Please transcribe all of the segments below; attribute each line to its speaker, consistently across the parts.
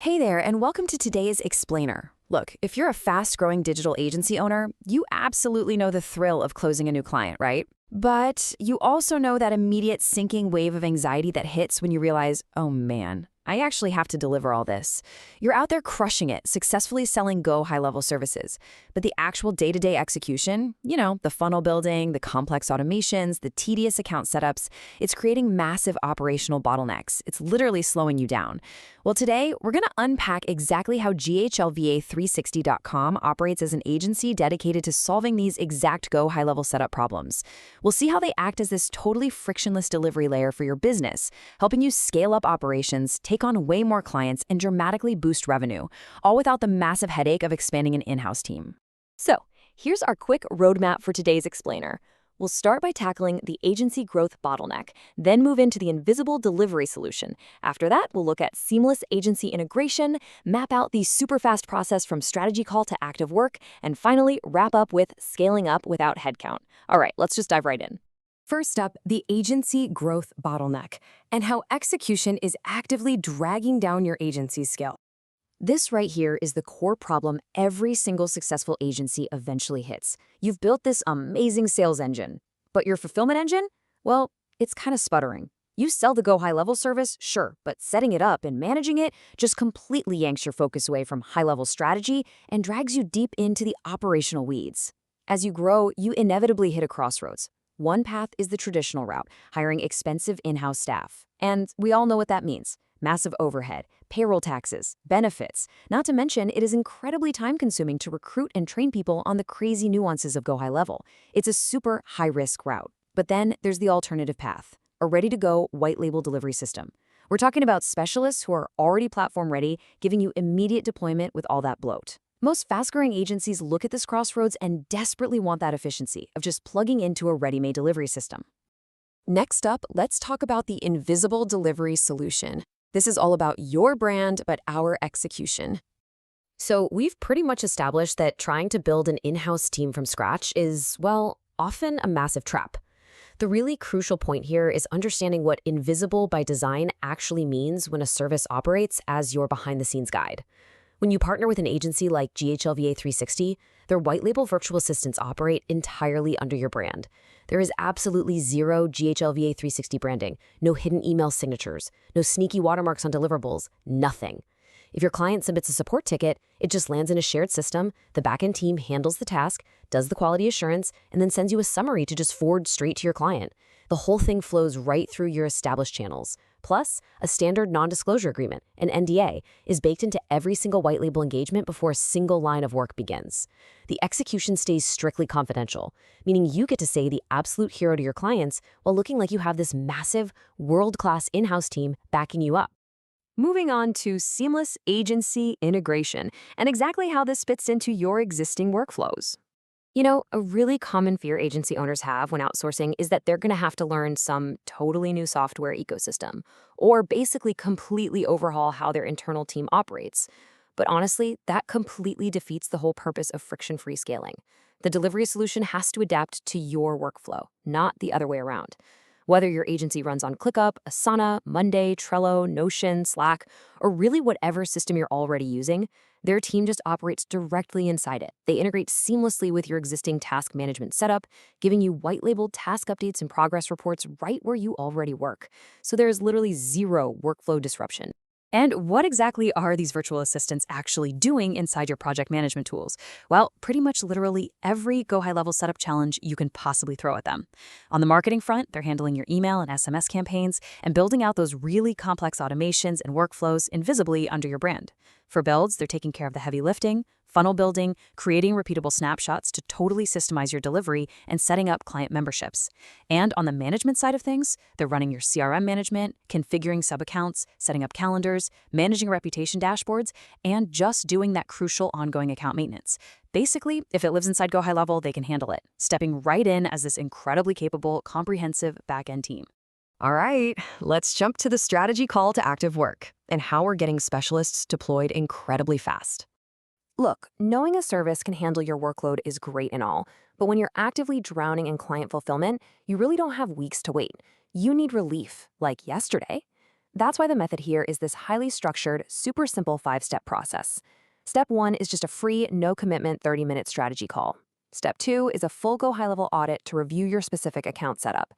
Speaker 1: Hey there, and welcome to today's Explainer. Look, if you're a fast-growing digital agency owner, you absolutely know the thrill of closing a new client, right? But you also know that immediate sinking wave of anxiety that hits when you realize, oh man, I actually have to deliver all this. You're out there crushing it, successfully selling GoHighLevel services. But the actual day-to-day execution, the funnel building, the complex automations, the tedious account setups, it's creating massive operational bottlenecks. It's literally slowing you down. Well, today, we're going to unpack exactly how GHLVA360.com operates as an agency dedicated to solving these exact GoHighLevel setup problems. We'll see how they act as this totally frictionless delivery layer for your business, helping you scale up operations, take on way more clients, and dramatically boost revenue, all without the massive headache of expanding an in-house team.
Speaker 2: So, here's our quick roadmap for today's explainer. We'll start by tackling the agency growth bottleneck, then move into the invisible delivery solution. After that, we'll look at seamless agency integration, map out the super fast process from strategy call to active work, and finally, wrap up with scaling up without headcount. All right, let's just dive right in.
Speaker 3: First up, the agency growth bottleneck, and how execution is actively dragging down your agency's scale. This right here is the core problem every single successful agency eventually hits. You've built this amazing sales engine, but your fulfillment engine? Well, it's kind of sputtering. You sell the GoHighLevel service, sure, but setting it up and managing it just completely yanks your focus away from high-level strategy and drags you deep into the operational weeds. As you grow, you inevitably hit a crossroads. One path is the traditional route, hiring expensive in-house staff. And we all know what that means. Massive overhead, payroll taxes, benefits. Not to mention, it is incredibly time-consuming to recruit and train people on the crazy nuances of GoHighLevel. It's a super high-risk route. But then there's the alternative path, a ready-to-go white-label delivery system. We're talking about specialists who are already platform-ready, giving you immediate deployment with all that bloat. Most fast-growing agencies look at this crossroads and desperately want that efficiency of just plugging into a ready-made delivery system. Next up, let's talk about the invisible delivery solution. This is all about your brand, but our execution. So we've pretty much established that trying to build an in-house team from scratch is, well, often a massive trap. The really crucial point here is understanding what invisible by design actually means when a service operates as your behind-the-scenes guide. When you partner with an agency like GHLVA360, their white label virtual assistants operate entirely under your brand. There is absolutely zero GHLVA360 branding, no hidden email signatures, no sneaky watermarks on deliverables, nothing. If your client submits a support ticket, it just lands in a shared system, the backend team handles the task, does the quality assurance, and then sends you a summary to just forward straight to your client. The whole thing flows right through your established channels. Plus, a standard non-disclosure agreement, an NDA, is baked into every single white label engagement before a single line of work begins. The execution stays strictly confidential, meaning you get to say the absolute hero to your clients while looking like you have this massive, world-class in-house team backing you up. Moving on to seamless agency integration and exactly how this fits into your existing workflows. A really common fear agency owners have when outsourcing is that they're going to have to learn some totally new software ecosystem, or basically completely overhaul how their internal team operates. But honestly, that completely defeats the whole purpose of friction-free scaling. The delivery solution has to adapt to your workflow, not the other way around. Whether your agency runs on ClickUp, Asana, Monday, Trello, Notion, Slack, or really whatever system you're already using, their team just operates directly inside it. They integrate seamlessly with your existing task management setup, giving you white-labeled task updates and progress reports right where you already work. So there's literally zero workflow disruption.
Speaker 1: And what exactly are these virtual assistants actually doing inside your project management tools? Well, pretty much literally every GoHighLevel setup challenge you can possibly throw at them. On the marketing front, they're handling your email and SMS campaigns and building out those really complex automations and workflows invisibly under your brand. For builds, they're taking care of the heavy lifting, funnel building, creating repeatable snapshots to totally systemize your delivery, and setting up client memberships. And on the management side of things, they're running your CRM management, configuring sub-accounts, setting up calendars, managing reputation dashboards, and just doing that crucial ongoing account maintenance. Basically, if it lives inside GoHighLevel, they can handle it, stepping right in as this incredibly capable, comprehensive back-end team.
Speaker 3: All right, let's jump to the strategy call to active work and how we're getting specialists deployed incredibly fast.
Speaker 2: Look, knowing a service can handle your workload is great and all, but when you're actively drowning in client fulfillment, you really don't have weeks to wait. You need relief, like yesterday. That's why the method here is this highly structured, super simple 5-step process. Step 1 is just a free, no-commitment 30-minute strategy call. Step 2 is a full GoHighLevel audit to review your specific account setup.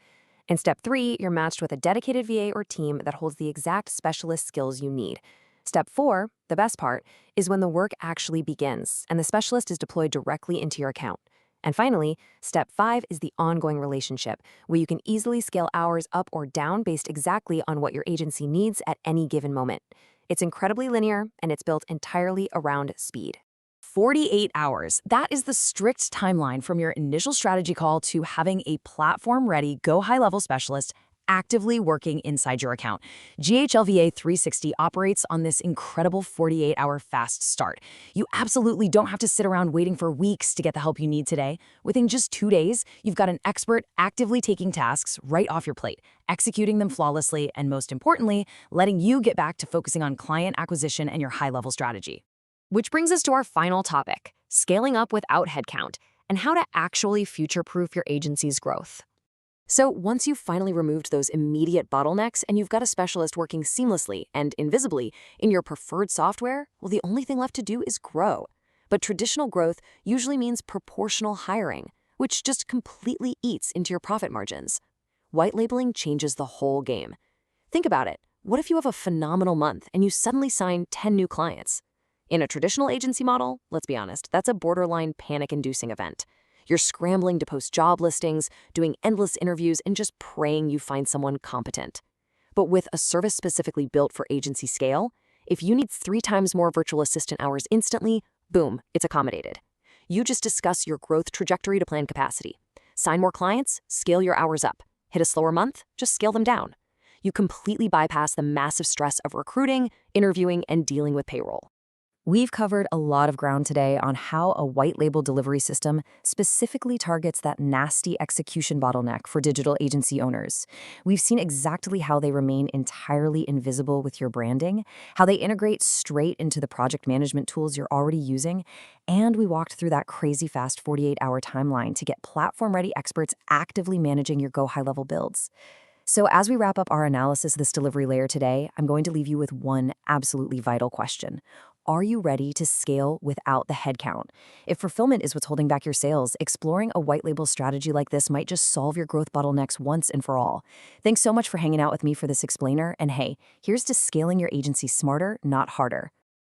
Speaker 2: In Step 3, you're matched with a dedicated VA or team that holds the exact specialist skills you need. Step 4, the best part, is when the work actually begins and the specialist is deployed directly into your account. And finally, Step 5 is the ongoing relationship, where you can easily scale hours up or down based exactly on what your agency needs at any given moment. It's incredibly linear, and it's built entirely around speed.
Speaker 1: 48 hours. That is the strict timeline from your initial strategy call to having a platform-ready GoHighLevel specialist actively working inside your account. GHL-VA 360 operates on this incredible 48-hour fast start. You absolutely don't have to sit around waiting for weeks to get the help you need today. Within just 2 days, you've got an expert actively taking tasks right off your plate, executing them flawlessly, and most importantly, letting you get back to focusing on client acquisition and your high-level strategy.
Speaker 2: Which brings us to our final topic, scaling up without headcount, and how to actually future-proof your agency's growth. So once you've finally removed those immediate bottlenecks and you've got a specialist working seamlessly and invisibly in your preferred software, well, the only thing left to do is grow. But traditional growth usually means proportional hiring, which just completely eats into your profit margins. White labeling changes the whole game. Think about it. What if you have a phenomenal month and you suddenly sign 10 new clients? In a traditional agency model, let's be honest, that's a borderline panic-inducing event. You're scrambling to post job listings, doing endless interviews, and just praying you find someone competent. But with a service specifically built for agency scale, if you need 3 times more virtual assistant hours instantly, boom, it's accommodated. You just discuss your growth trajectory to plan capacity. Sign more clients, scale your hours up. Hit a slower month, just scale them down. You completely bypass the massive stress of recruiting, interviewing, and dealing with payroll.
Speaker 1: We've covered a lot of ground today on how a white label delivery system specifically targets that nasty execution bottleneck for digital agency owners. We've seen exactly how they remain entirely invisible with your branding, how they integrate straight into the project management tools you're already using, and we walked through that crazy fast 48-hour timeline to get platform-ready experts actively managing your GoHighLevel builds. So as we wrap up our analysis of this delivery layer today, I'm going to leave you with one absolutely vital question. Are you ready to scale without the headcount? If fulfillment is what's holding back your sales, exploring a white label strategy like this might just solve your growth bottlenecks once and for all. Thanks so much for hanging out with me for this explainer, and hey, here's to scaling your agency smarter, not harder.